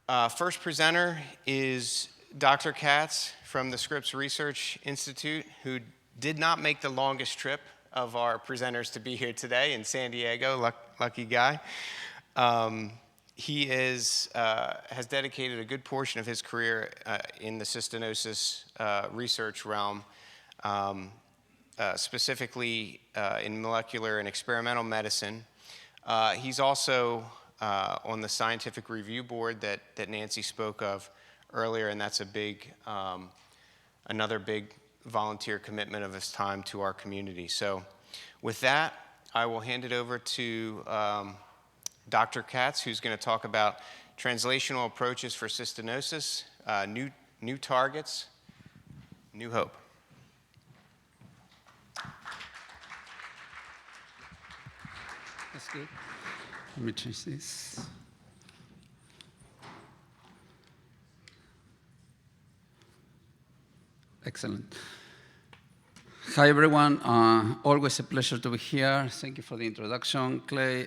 First presenter is Dr. Catz from the Scripps Research Institute, who did not make the longest trip of our presenters to be here today in San Diego. Lucky guy. He has dedicated a good portion of his career in the cystinosis research realm, specifically in molecular and experimental medicine. He's also on the scientific review board that Nancy spoke of earlier, and that's a big, another big volunteer commitment of his time to our community. So with that, I will hand it over to Dr. Catz, who's going to talk about translational approaches for cystinosis, new targets, new hope. That's good. Let me change this. Excellent. Hi, everyone. Always a pleasure to be here. Thank you for the introduction, Clay.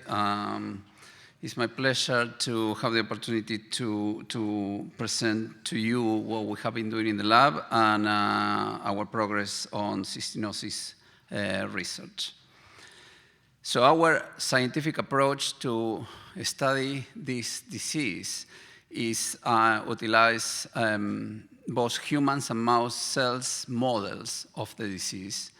It's my pleasure to have the opportunity to present to you what we have been doing in the lab and our progress on cystinosis research. So our scientific approach to study this disease is utilize both humans and mouse cells models of the disease.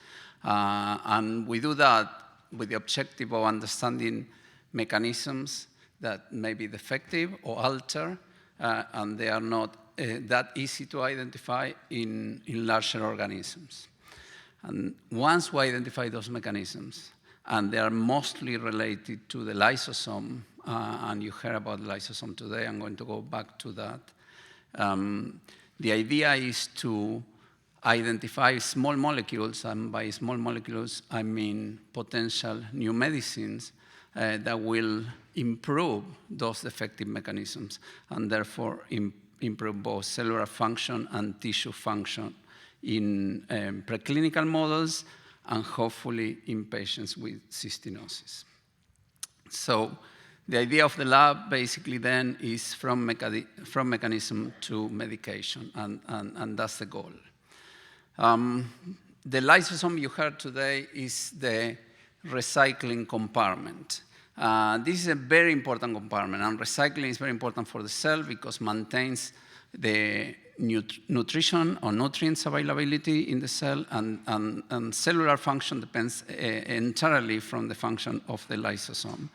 And we do that with the objective of understanding mechanisms that may be defective or alter, and they are not that easy to identify in larger organisms. And once we identify those mechanisms, and they are mostly related to the lysosome, and you heard about the lysosome today, I'm going to go back to that. The idea is to identify small molecules, and by small molecules, I mean potential new medicines that will improve those defective mechanisms, and therefore improve both cellular function and tissue function in preclinical models, and hopefully in patients with cystinosis. So the idea of the lab basically then is from mechanism to medication, and that's the goal. The lysosome you heard today is the recycling compartment. This is a very important compartment, and recycling is very important for the cell because it maintains the nutrition or nutrients availability in the cell, and cellular function depends entirely from the function of the lysosome.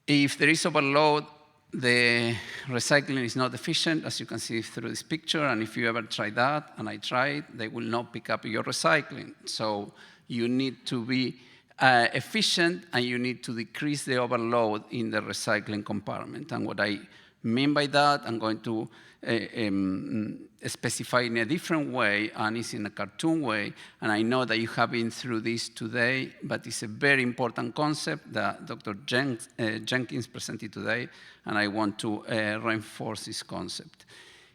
If there is overload, the recycling is not efficient, as you can see through this picture, and if you ever try that, and I tried, they will not pick up your recycling. So you need to be efficient, and you need to decrease the overload in the recycling compartment. And what I mean by that, I'm going to specify in a different way, and it's in a cartoon way, and I know that you have been through this today, but it's a very important concept that Dr. Jenkins presented today, and I want to reinforce this concept.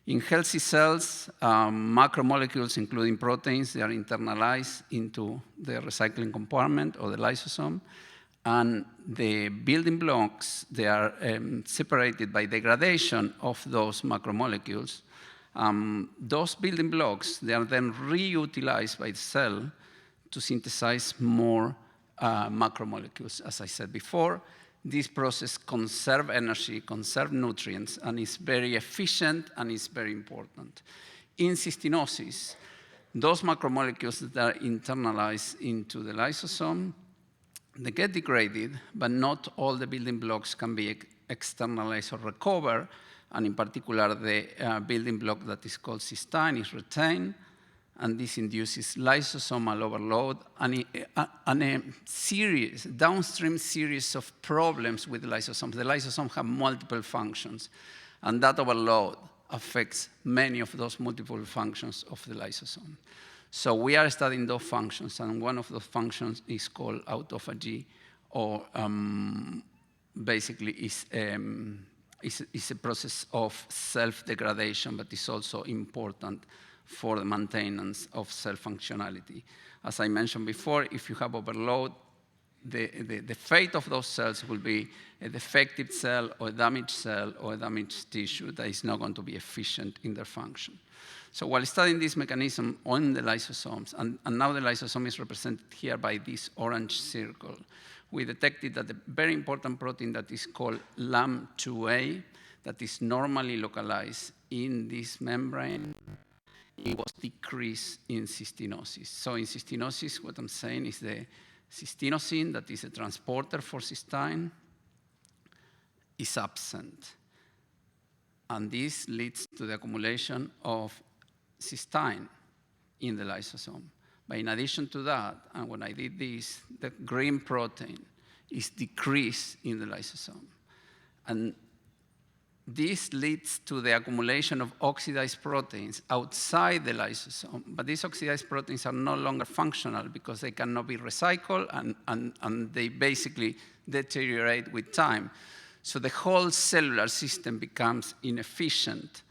In healthy cells, macromolecules, including proteins, they are internalized into the recycling compartment or the lysosome, and the building blocks, they are separated by degradation of those macromolecules. Those building blocks, they are then reutilized by the cell to synthesize more macromolecules. As I said before, this process conserves energy, conserves nutrients, and is very efficient and is very important. In cystinosis, those macromolecules that are internalized into the lysosome, they get degraded, but not all the building blocks can be externalized or recovered, and in particular, the building block that is called cystine is retained, and this induces lysosomal overload and a downstream series of problems with the lysosomes. The lysosomes have multiple functions, and that overload affects many of those multiple functions of the lysosome. So we are studying those functions, and one of those functions is called autophagy, or basically is a process of self-degradation, but it's also important for the maintenance of cell functionality. As I mentioned before, if you have overload, the fate of those cells will be a defective cell or a damaged cell or a damaged tissue that is not going to be efficient in their function. So while studying this mechanism on the lysosomes, and now the lysosome is represented here by this orange circle, we detected that a very important protein that is called LAMP2A, that is normally localized in this membrane, it was decreased in cystinosis. So in cystinosis, what I'm saying is the cystinosine, that is a transporter for cystine, is absent. And this leads to the accumulation of cystine in the lysosome. But in addition to that, and when I did this, the green protein is decreased in the lysosome. And this leads to the accumulation of oxidized proteins outside the lysosome. But these oxidized proteins are no longer functional because they cannot be recycled and they basically deteriorate with time. So the whole cellular system becomes inefficient.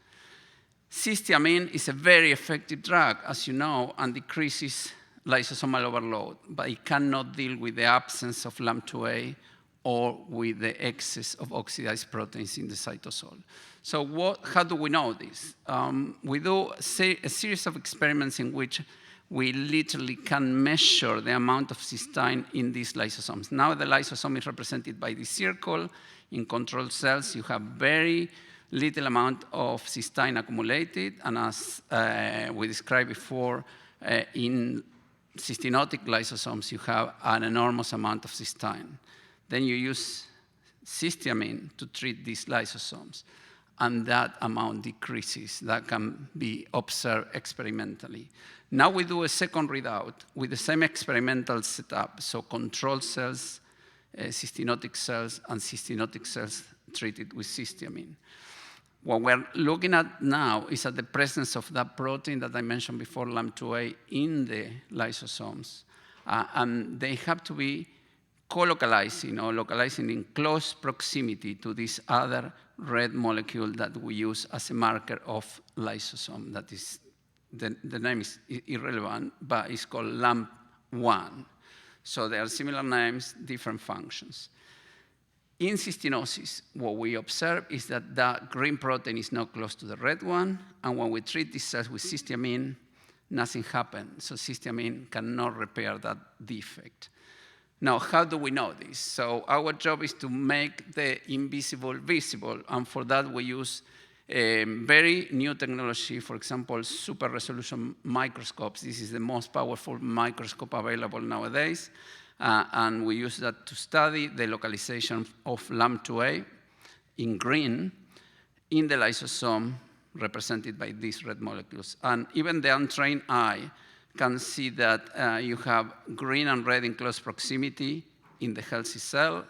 Cysteamine is a very effective drug, as you know, and decreases lysosomal overload, but it cannot deal with the absence of LAMP2A or with the excess of oxidized proteins in the cytosol. So how do we know this? We do a series of experiments in which we literally can measure the amount of cystine in these lysosomes. Now the lysosome is represented by this circle. In control cells, you have very little amount of cystine accumulated, and as we described before, in cystinotic lysosomes, you have an enormous amount of cystine. Then you use cysteamine to treat these lysosomes, and that amount decreases. That can be observed experimentally. Now we do a second readout with the same experimental setup, so control cells, cystinotic cells, and cystinotic cells treated with cysteamine. What we're looking at now is at the presence of that protein that I mentioned before, LAMP2A, in the lysosomes. And they have to be co-localizing or localizing in close proximity to this other red molecule that we use as a marker of lysosome. That is, the name is irrelevant, but it's called LAMP1. So they are similar names, different functions. In cystinosis, what we observe is that that green protein is not close to the red one, and when we treat these cells with cysteamine, nothing happens. So cysteamine cannot repair that defect. Now, how do we know this? So our job is to make the invisible visible, and for that we use a very new technology, for example, super resolution microscopes. This is the most powerful microscope available nowadays. And we use that to study the localization of LAMP2A in green in the lysosome represented by these red molecules. And even the untrained eye can see that you have green and red in close proximity in the healthy cell,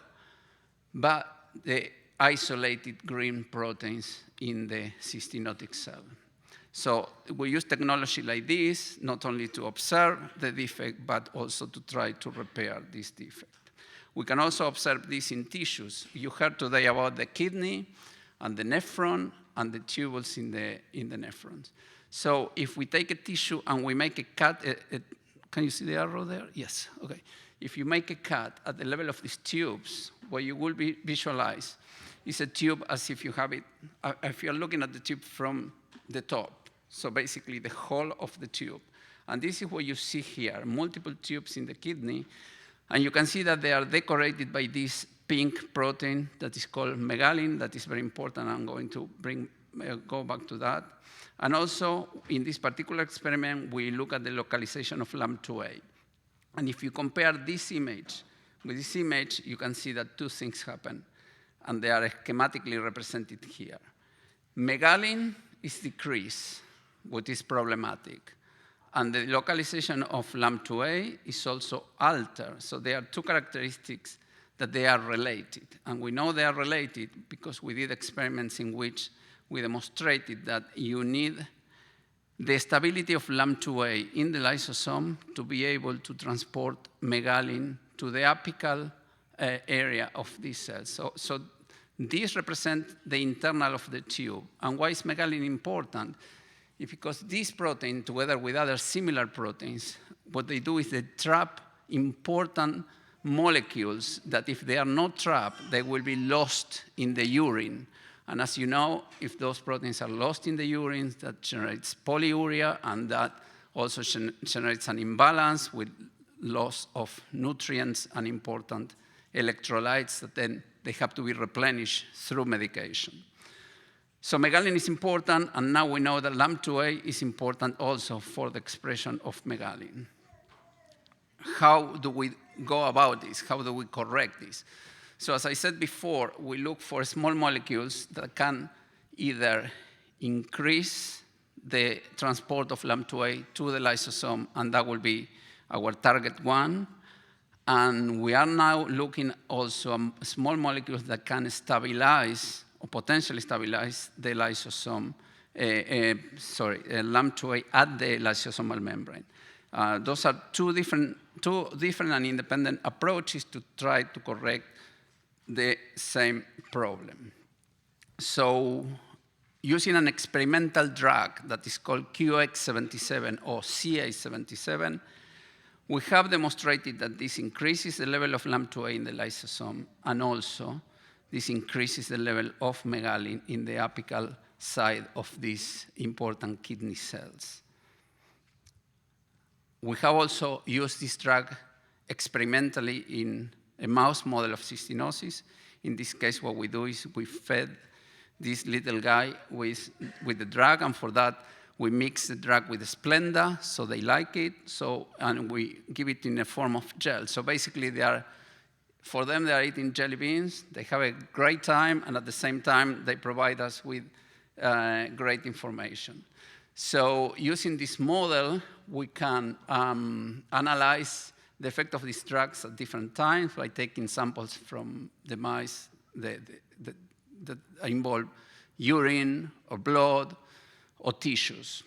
but the isolated green proteins in the cystinotic cell. So we use technology like this, not only to observe the defect, but also to try to repair this defect. We can also observe this in tissues. You heard today about the kidney and the nephron and the tubules in the nephrons. So if we take a tissue and we make a cut, can you see the arrow there? Yes, okay. If you make a cut at the level of these tubes, what you will visualize is a tube as if you have it, if you're looking at the tube from the top. So basically the whole of the tube. And this is what you see here, multiple tubes in the kidney. And you can see that they are decorated by this pink protein that is called megalin. That is very important. I'm going to go back to that. And also, in this particular experiment, we look at the localization of LAMP2A. And if you compare this image with this image, you can see that two things happen. And they are schematically represented here. Megalin is decreased, what is problematic. And the localization of LAMP2A is also altered. So there are two characteristics that they are related. And we know they are related because we did experiments in which we demonstrated that you need the stability of LAMP2A in the lysosome to be able to transport megalin to the apical area of these cells. So these represent the internal of the tube. And why is megalin important? It's because this protein, together with other similar proteins, what they do is they trap important molecules that if they are not trapped, they will be lost in the urine. And as you know, if those proteins are lost in the urine, that generates polyuria, and that also generates an imbalance with loss of nutrients and important electrolytes that then they have to be replenished through medication. So megalin is important, and now we know that LAMP2A is important also for the expression of megalin. How do we go about this? How do we correct this? So as I said before, we look for small molecules that can either increase the transport of LAMP2A to the lysosome, and that will be our target one. And we are now looking also at small molecules that can stabilize or potentially stabilize the lysosome, LAMP2A at the lysosomal membrane. Those are two different and independent approaches to try to correct the same problem. So using an experimental drug that is called QX77 or CA77, we have demonstrated that this increases the level of LAMP2A in the lysosome, and also this increases the level of megalin in the apical side of these important kidney cells. We have also used this drug experimentally in a mouse model of cystinosis. In this case, what we do is we fed this little guy with the drug, and for that, we mix the drug with Splenda, so they like it, and we give it in a form of gel. So basically, for them, they are eating jelly beans, they have a great time, and at the same time, they provide us with great information. So using this model, we can analyze the effect of these drugs at different times by taking samples from the mice that involve urine or blood or tissues.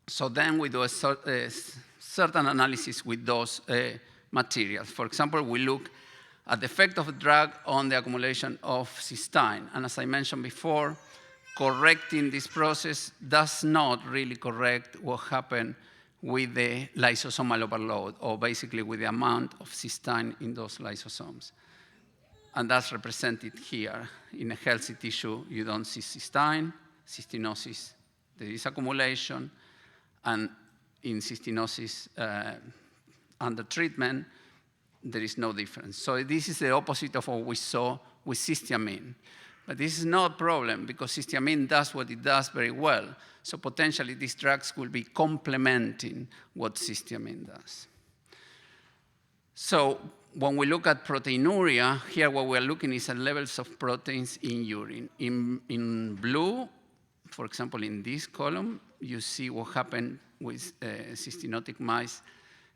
So then we do a certain analysis with those materials. For example, we look at the effect of the drug on the accumulation of cystine. And as I mentioned before, correcting this process does not really correct what happened with the lysosomal overload, or basically with the amount of cystine in those lysosomes. And that's represented here. In a healthy tissue, you don't see cystine, cystinosis, there is accumulation, and in cystinosis under treatment, there is no difference. So this is the opposite of what we saw with cysteamine. But this is not a problem, because cysteamine does what it does very well. So potentially, these drugs will be complementing what cysteamine does. So when we look at proteinuria, here what we're looking is at levels of proteins in urine. In blue, for example, in this column, you see what happened with cystinotic mice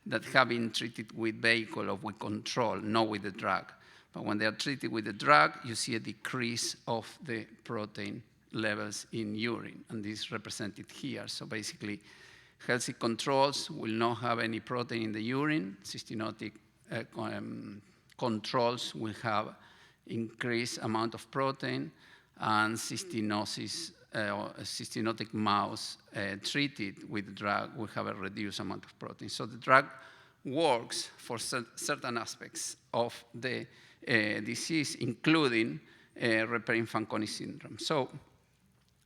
that have been treated with vehicle or with control, not with the drug. But when they are treated with the drug, you see a decrease of the protein levels in urine, and this is represented here. So basically, healthy controls will not have any protein in the urine. Cystinotic controls will have increased amount of protein, and cystinosis or a cystinotic mouse treated with the drug will have a reduced amount of protein. So the drug works for certain aspects of the disease, including Repperin-Fanconi syndrome. So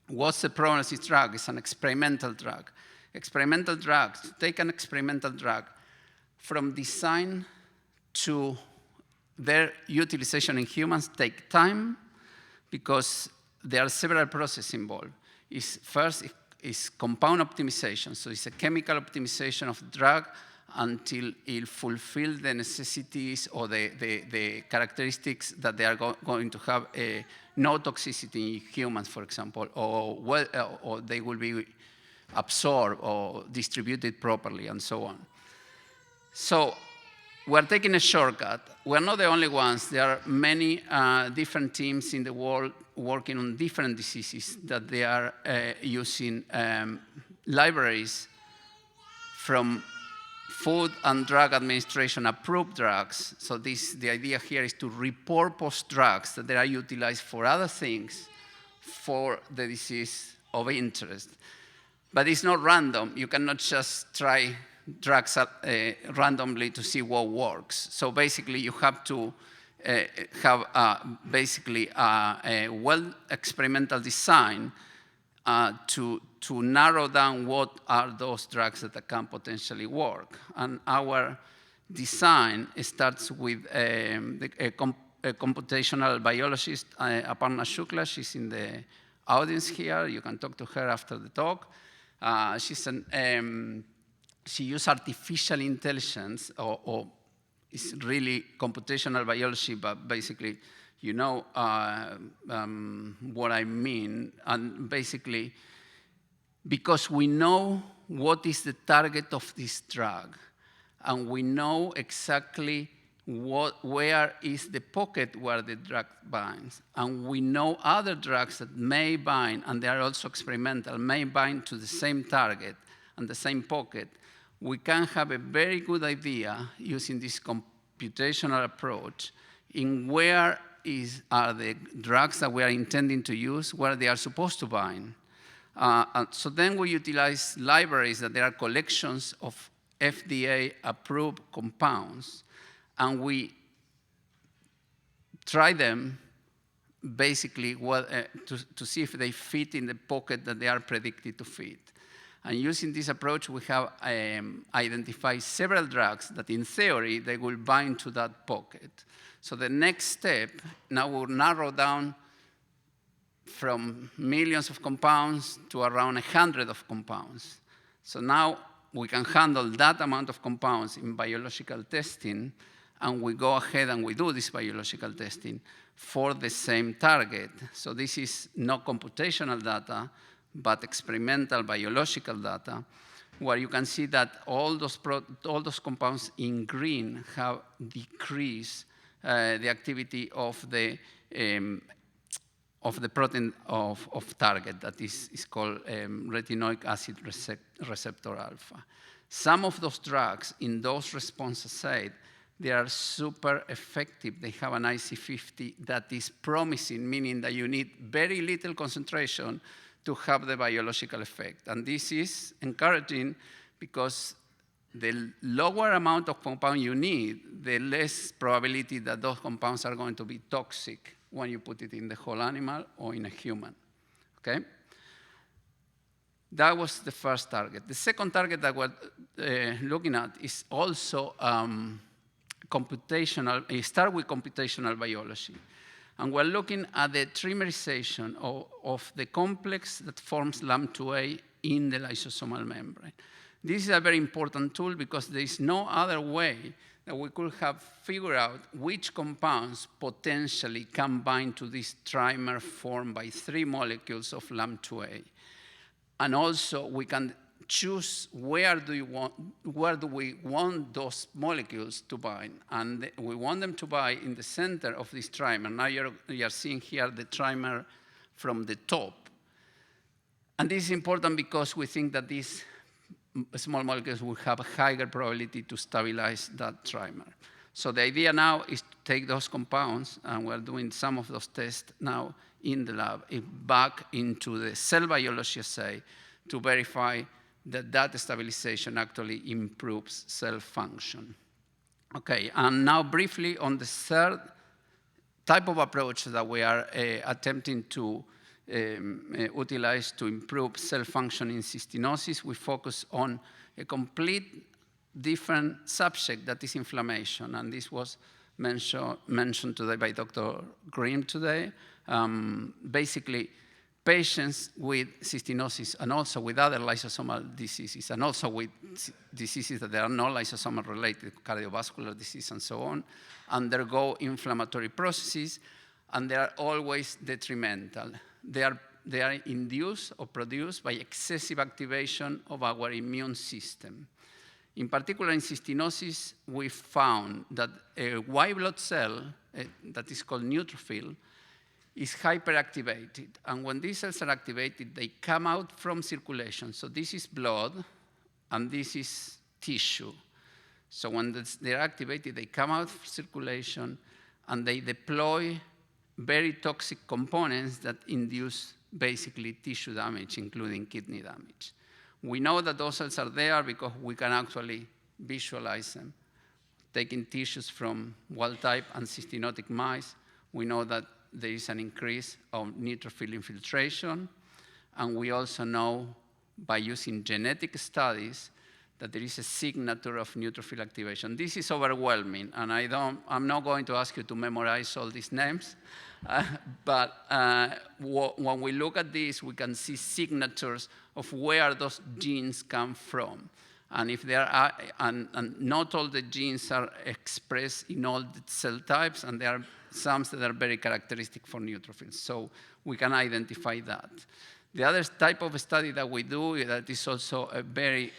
what's the problem with this drug? It's an experimental drug. Experimental drugs, take an experimental drug, from design to their utilization in humans take time, because there are several processes involved. First is compound optimization. So it's a chemical optimization of the drug until it fulfills the necessities or the characteristics that they are going to have no toxicity in humans, for example, or they will be absorbed or distributed properly, and so on. So we're taking a shortcut. We're not the only ones. There are many different teams in the world working on different diseases that they are using libraries from Food and Drug Administration approved drugs. So the idea here is to repurpose drugs that they are utilized for other things for the disease of interest. But it's not random. You cannot just try drugs randomly to see what works. So basically, you have to have basically a well experimental design to narrow down what are those drugs that can potentially work. And our design starts with a computational biologist, Aparna Shukla. She's in the audience here. You can talk to her after the talk. She uses artificial intelligence, or it's really computational biology, but basically, you know what I mean. And basically, because we know what is the target of this drug, and we know exactly where is the pocket where the drug binds, and we know other drugs that may bind, and they are also experimental, may bind to the same target and the same pocket, we can have a very good idea using this computational approach in where are the drugs that we are intending to use, where they are supposed to bind. So then we utilize libraries that there are collections of FDA-approved compounds, and we try them basically to see if they fit in the pocket that they are predicted to fit. And using this approach, we have identified several drugs that in theory, they will bind to that pocket. So the next step, now we'll narrow down from millions of compounds to around 100 of compounds. So now we can handle that amount of compounds in biological testing, and we go ahead and we do this biological testing for the same target. So this is not computational data, but experimental biological data, where you can see that all those compounds in green have decreased the activity of the protein of target that is called retinoic acid receptor alpha. Some of those drugs in those response assays, they are super effective. They have an IC50 that is promising, meaning that you need very little concentration to have the biological effect. And this is encouraging because the lower amount of compound you need, the less probability that those compounds are going to be toxic when you put it in the whole animal or in a human, okay? That was the first target. The second target that we're looking at is also computational. It starts with computational biology. And we're looking at the trimerization of the complex that forms LAMP2A in the lysosomal membrane. This is a very important tool because there is no other way that we could have figured out which compounds potentially can bind to this trimer formed by 3 molecules of LAMP2A. And also, we can choose where do we want those molecules to bind. And we want them to bind in the center of this trimer. Now you're seeing here the trimer from the top. And this is important because we think that these small molecules will have a higher probability to stabilize that trimer. So the idea now is to take those compounds, and we're doing some of those tests now in the lab, back into the cell biology assay to verify that that stabilization actually improves cell function. Okay, and now briefly on the third type of approach that we are attempting to utilize to improve cell function in cystinosis, we focus on a complete different subject that is inflammation, and this was mentioned today by Dr. Grimm today. Basically, patients with cystinosis and also with other lysosomal diseases and also with diseases that are not lysosomal related, cardiovascular disease and so on, undergo inflammatory processes, and they are always detrimental. They are induced or produced by excessive activation of our immune system. In particular, in cystinosis, we found that a white blood cell that is called neutrophil is hyperactivated. And when these cells are activated, they come out from circulation. So this is blood, and this is tissue. So when they're activated, they come out of circulation, and they deploy very toxic components that induce basically tissue damage, including kidney damage. We know that those cells are there because we can actually visualize them. Taking tissues from wild-type and cystinotic mice, we know that there is an increase of neutrophil infiltration, and we also know by using genetic studies that there is a signature of neutrophil activation. This is overwhelming, and I'm not going to ask you to memorize all these names, but when we look at this, we can see signatures of where those genes come from. And if there are, and not all the genes are expressed in all the cell types, and there are some that are very characteristic for neutrophils. So we can identify that. The other type of study that we do that is also a very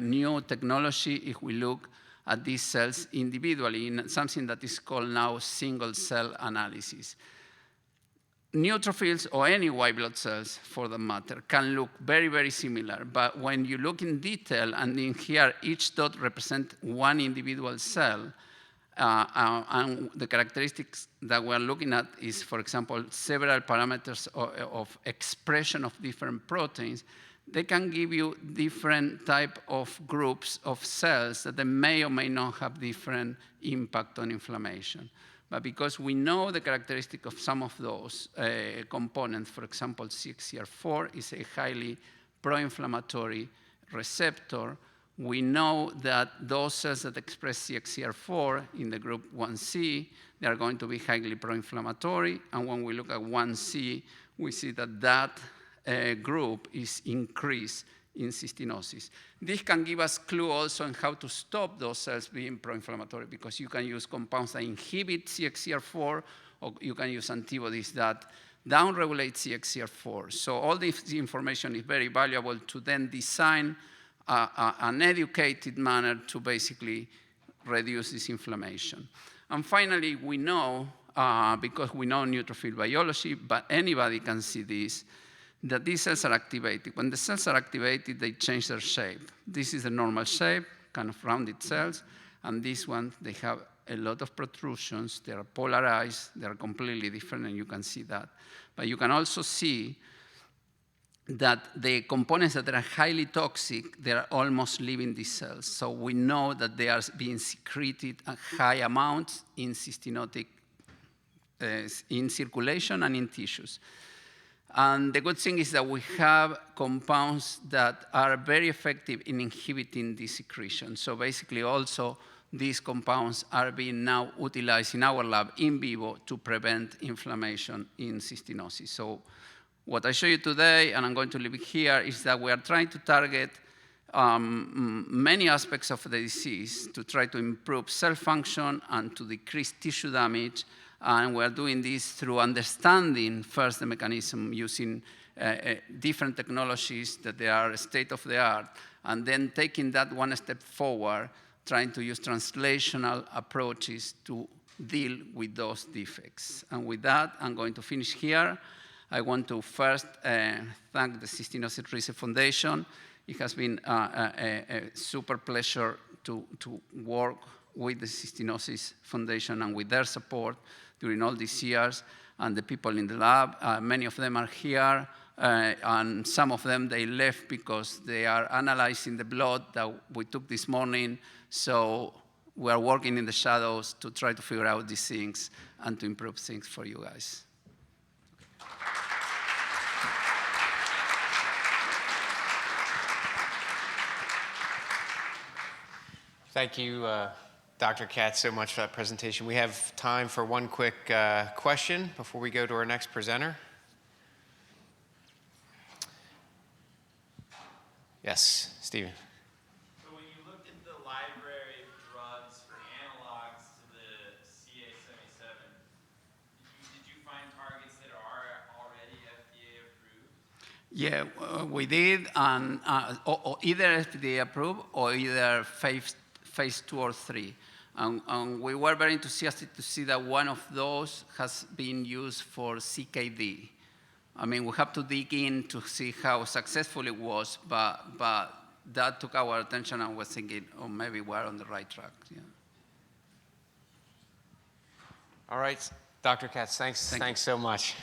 new technology if we look at these cells individually in something that is called now single cell analysis. Neutrophils, or any white blood cells for the matter, can look very, very similar. But when you look in detail, and in here each dot represents one individual cell, and the characteristics that we're looking at is, for example, several parameters of expression of different proteins. They can give you different type of groups of cells that they may or may not have different impact on inflammation. But because we know the characteristic of some of those components, for example, CXCR4 is a highly pro-inflammatory receptor. We know that those cells that express CXCR4 in the group 1C, they are going to be highly pro-inflammatory. And when we look at 1C, we see that that group is increased in cystinosis. This can give us clue also on how to stop those cells being pro-inflammatory, because you can use compounds that inhibit CXCR4, or you can use antibodies that downregulate CXCR4. So all this information is very valuable to then design an educated manner to basically reduce this inflammation. And finally, we know, because we know neutrophil biology, but anybody can see this, that these cells are activated. When the cells are activated, they change their shape. This is the normal shape, kind of rounded cells, and this one, they have a lot of protrusions. They are polarized. They are completely different, and you can see that. But you can also see that the components that are highly toxic, they are almost leaving these cells. So we know that they are being secreted at high amounts in cystinotic, in circulation and in tissues. And the good thing is that we have compounds that are very effective in inhibiting this secretion. So basically also these compounds are being now utilized in our lab in vivo to prevent inflammation in cystinosis. So what I show you today, and I'm going to leave it here, is that we are trying to target many aspects of the disease to try to improve cell function and to decrease tissue damage. And we're doing this through understanding first the mechanism using different technologies that they are state-of-the-art, and then taking that one step forward, trying to use translational approaches to deal with those defects. And with that, I'm going to finish here. I want to first thank the Cystinosis Research Foundation. It has been a super pleasure to work with the Cystinosis Foundation and with their support during all these years, and the people in the lab. Many of them are here, and some of them, they left because they are analyzing the blood that we took this morning. So we are working in the shadows to try to figure out these things and to improve things for you guys. Thank you, Dr. Catz, so much for that presentation. We have time for one quick question before we go to our next presenter. Yes, Stephen. So when you looked at the library of drugs for analogs to the CA77, did you find targets that are already FDA approved? Yeah, we did, and either FDA approved or either phase 2 or 3. And we were very enthusiastic to see that one of those has been used for CKD. I mean, we have to dig in to see how successful it was, but that took our attention, and we're thinking, oh, maybe we're on the right track. Yeah. All right, Dr. Catz, thanks so much.